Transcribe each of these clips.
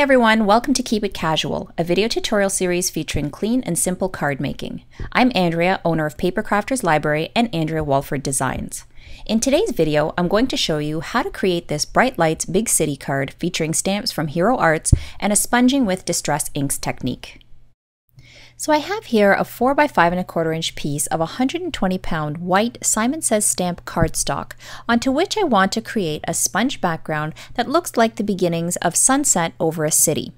everyone, welcome to Keep It Casual, a video tutorial series featuring clean and simple card making. I'm Andrea, owner of Paper Crafters Library and Andrea Walford Designs. In today's video, I'm going to show you how to create this Bright Lights Big City card featuring stamps from Hero Arts and a sponging with Distress Inks technique. So I have here a 4 by 5¼ inch piece of 120-pound white Simon Says stamp cardstock, onto which I want to create a sponge background that looks like the beginnings of sunset over a city.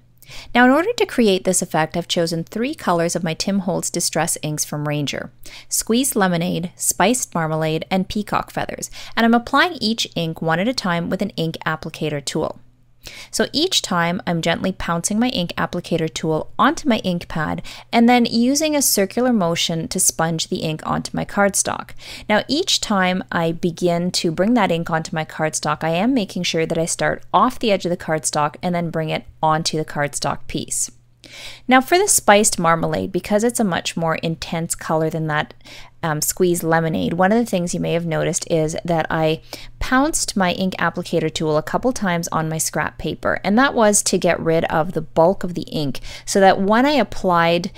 Now, in order to create this effect, I've chosen 3 colors of my Tim Holtz Distress inks from Ranger: Squeezed Lemonade, Spiced Marmalade, and Peacock Feathers, and I'm applying each ink one at a time with an ink applicator tool. So each time I'm gently pouncing my ink applicator tool onto my ink pad and then using a circular motion to sponge the ink onto my cardstock. Now each time I begin to bring that ink onto my cardstock, I am making sure that I start off the edge of the cardstock and then bring it onto the cardstock piece. Now for the Spiced Marmalade, because it's a much more intense color than that Squeezed Lemonade, one of the things you may have noticed is that I pounced my ink applicator tool a couple times on my scrap paper, and that was to get rid of the bulk of the ink so that when I applied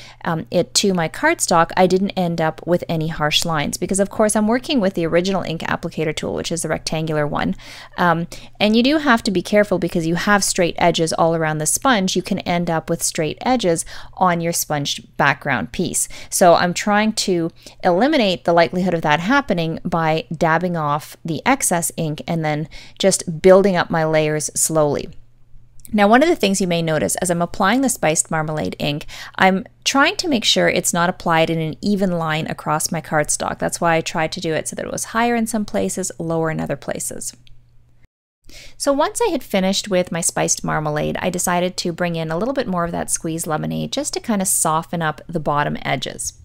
it to my cardstock, I didn't end up with any harsh lines, because of course I'm working with the original ink applicator tool, which is the rectangular one, and you do have to be careful because you have straight edges all around the sponge. You can end up with straight edges on your sponged background piece. So I'm trying to eliminate the likelihood of that happening by dabbing off the excess ink and then just building up my layers slowly. Now, one of the things you may notice as I'm applying the Spiced Marmalade ink, I'm trying to make sure it's not applied in an even line across my cardstock. That's why I tried to do it so that it was higher in some places, lower in other places. So once I had finished with my Spiced Marmalade, I decided to bring in a little bit more of that Squeezed Lemonade just to kind of soften up the bottom edges.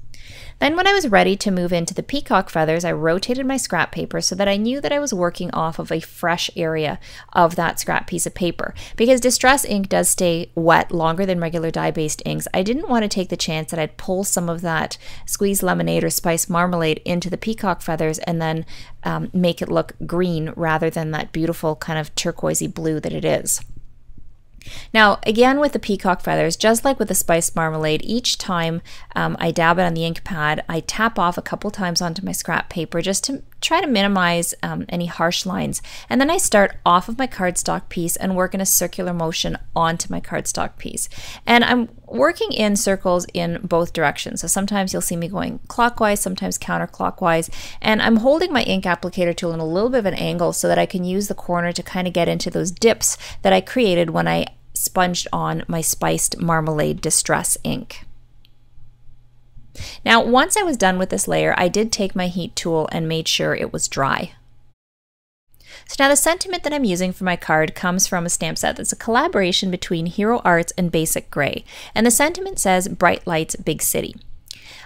Then when I was ready to move into the Peacock Feathers, I rotated my scrap paper so that I knew that I was working off of a fresh area of that scrap piece of paper. Because Distress ink does stay wet longer than regular dye-based inks, I didn't want to take the chance that I'd pull some of that Squeezed Lemonade or Spiced Marmalade into the Peacock Feathers and then make it look green rather than that beautiful kind of turquoisey blue that it is. Now, again with the Peacock Feathers, just like with the Spiced Marmalade, each time I dab it on the ink pad, I tap off a couple times onto my scrap paper just to try to minimize any harsh lines. And then I start off of my cardstock piece and work in a circular motion onto my cardstock piece. And I'm working in circles in both directions. So sometimes you'll see me going clockwise, sometimes counterclockwise. And I'm holding my ink applicator tool in a little bit of an angle so that I can use the corner to kind of get into those dips that I created when I sponged on my Spiced Marmalade Distress ink. Now, once I was done with this layer, I did take my heat tool and made sure it was dry. So now the sentiment that I'm using for my card comes from a stamp set that's a collaboration between Hero Arts and Basic Grey, and the sentiment says Bright Lights Big City.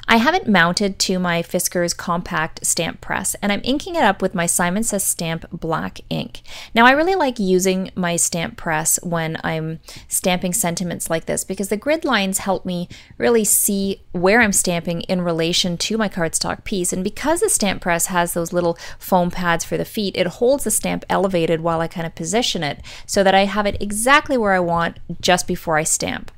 I have it mounted to my Fiskars compact stamp press, and I'm inking it up with my Simon Says Stamp black ink. Now, I really like using my stamp press when I'm stamping sentiments like this because the grid lines help me really see where I'm stamping in relation to my cardstock piece, and because the stamp press has those little foam pads for the feet, it holds the stamp elevated while I kind of position it so that I have it exactly where I want just before I stamp.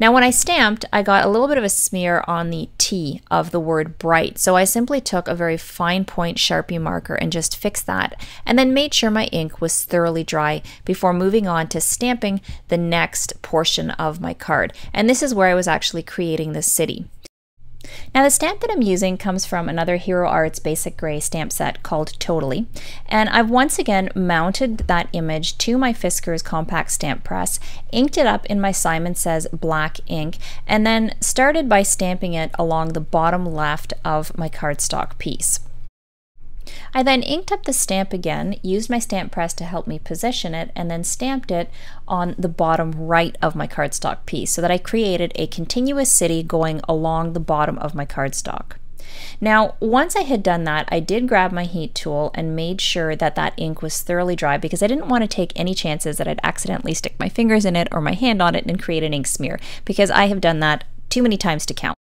Now when I stamped, I got a little bit of a smear on the T of the word bright, so I simply took a very fine point Sharpie marker and just fixed that, and then made sure my ink was thoroughly dry before moving on to stamping the next portion of my card. And this is where I was actually creating the city. Now the stamp that I'm using comes from another Hero Arts Basic Grey stamp set called Totally, and I've once again mounted that image to my Fiskars compact stamp press, inked it up in my Simon Says black ink, and then started by stamping it along the bottom left of my cardstock piece. I then inked up the stamp again, used my stamp press to help me position it, and then stamped it on the bottom right of my cardstock piece so that I created a continuous city going along the bottom of my cardstock. Now, once I had done that, I did grab my heat tool and made sure that that ink was thoroughly dry because I didn't want to take any chances that I'd accidentally stick my fingers in it or my hand on it and create an ink smear, because I have done that too many times to count.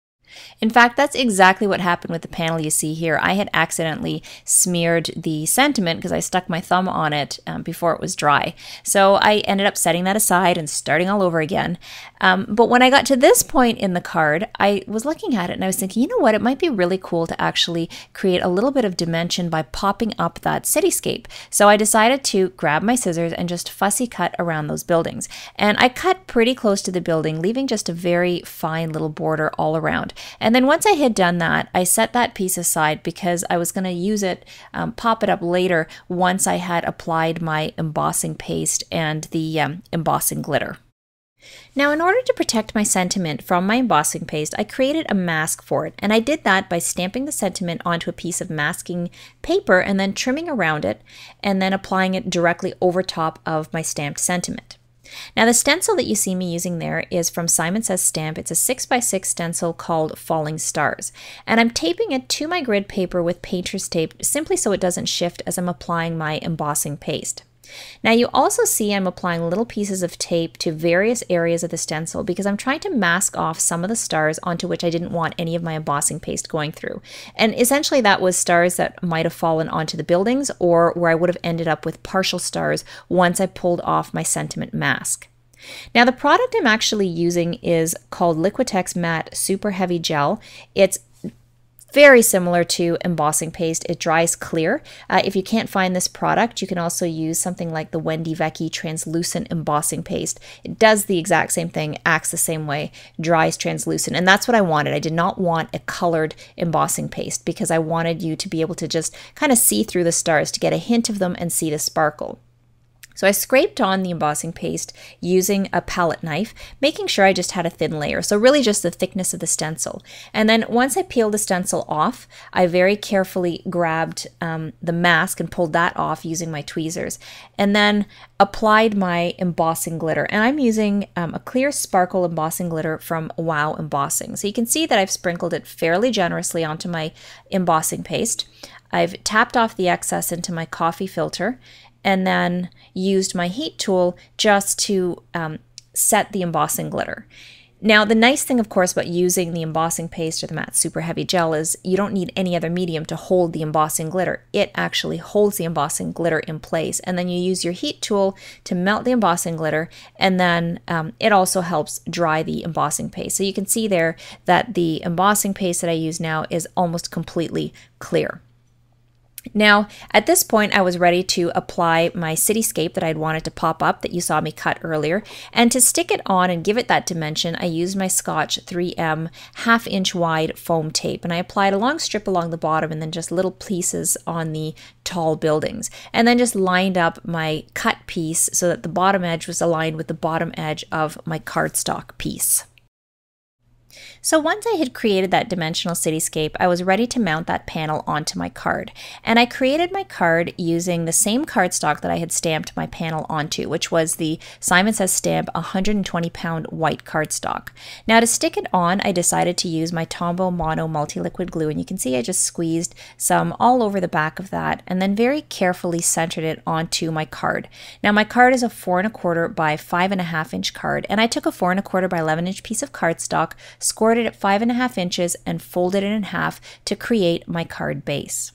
In fact, that's exactly what happened with the panel you see here. I had accidentally smeared the sentiment because I stuck my thumb on it before it was dry. So I ended up setting that aside and starting all over again. But when I got to this point in the card, I was looking at it and I was thinking, you know what, it might be really cool to actually create a little bit of dimension by popping up that cityscape. So I decided to grab my scissors and just fussy cut around those buildings. And I cut pretty close to the building, leaving just a very fine little border all around. And then once I had done that, I set that piece aside because I was going to use it, pop it up later once I had applied my embossing paste and the embossing glitter. Now, in order to protect my sentiment from my embossing paste, I created a mask for it, and I did that by stamping the sentiment onto a piece of masking paper and then trimming around it and then applying it directly over top of my stamped sentiment. Now, the stencil that you see me using there is from Simon Says Stamp. It's a 6x6 stencil called Falling Stars, and I'm taping it to my grid paper with painter's tape simply so it doesn't shift as I'm applying my embossing paste. Now you also see I'm applying little pieces of tape to various areas of the stencil because I'm trying to mask off some of the stars onto which I didn't want any of my embossing paste going through. And essentially that was stars that might have fallen onto the buildings or where I would have ended up with partial stars once I pulled off my sentiment mask. Now the product I'm actually using is called Liquitex Matte Super Heavy Gel. It's very similar to embossing paste. It dries clear. If you can't find this product, you can also use something like the Wendy Vecchi translucent embossing paste. It does the exact same thing, acts the same way, dries translucent, and that's what I wanted. I did not want a colored embossing paste because I wanted you to be able to just kind of see through the stars to get a hint of them and see the sparkle. So I scraped on the embossing paste using a palette knife, making sure I just had a thin layer, so really just the thickness of the stencil. And then once I peeled the stencil off, I very carefully grabbed the mask and pulled that off using my tweezers, and then applied my embossing glitter. And I'm using a clear sparkle embossing glitter from Wow Embossing. So you can see that I've sprinkled it fairly generously onto my embossing paste. I've tapped off the excess into my coffee filter, and then used my heat tool just to set the embossing glitter. Now, the nice thing, of course, about using the embossing paste or the matte super heavy gel is you don't need any other medium to hold the embossing glitter. It actually holds the embossing glitter in place, and then you use your heat tool to melt the embossing glitter, and then it also helps dry the embossing paste. So you can see there that the embossing paste that I use now is almost completely clear. Now, at this point, I was ready to apply my cityscape that I'd wanted to pop up that you saw me cut earlier. And to stick it on and give it that dimension, I used my Scotch 3M 1/2 inch wide foam tape. And I applied a long strip along the bottom and then just little pieces on the tall buildings. And then just lined up my cut piece so that the bottom edge was aligned with the bottom edge of my cardstock piece. So once I had created that dimensional cityscape, I was ready to mount that panel onto my card. And I created my card using the same cardstock that I had stamped my panel onto, which was the Simon Says Stamp 120-pound white cardstock. Now to stick it on, I decided to use my Tombow Mono Multi-Liquid Glue, and you can see I just squeezed some all over the back of that and then very carefully centered it onto my card. Now my card is a 4 1/4 by 5 1/2 inch card, and I took a 4 1/4 by 11 inch piece of cardstock, scored it at 5 1/2 inches, and folded it in half to create my card base.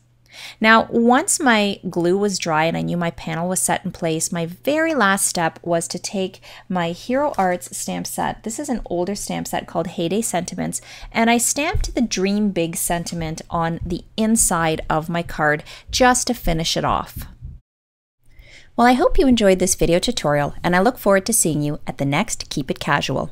Now, once my glue was dry and I knew my panel was set in place, my very last step was to take my Hero Arts stamp set. This is an older stamp set called Heyday Sentiments, and I stamped the Dream Big sentiment on the inside of my card just to finish it off. Well, I hope you enjoyed this video tutorial, and I look forward to seeing you at the next Keep It Casual.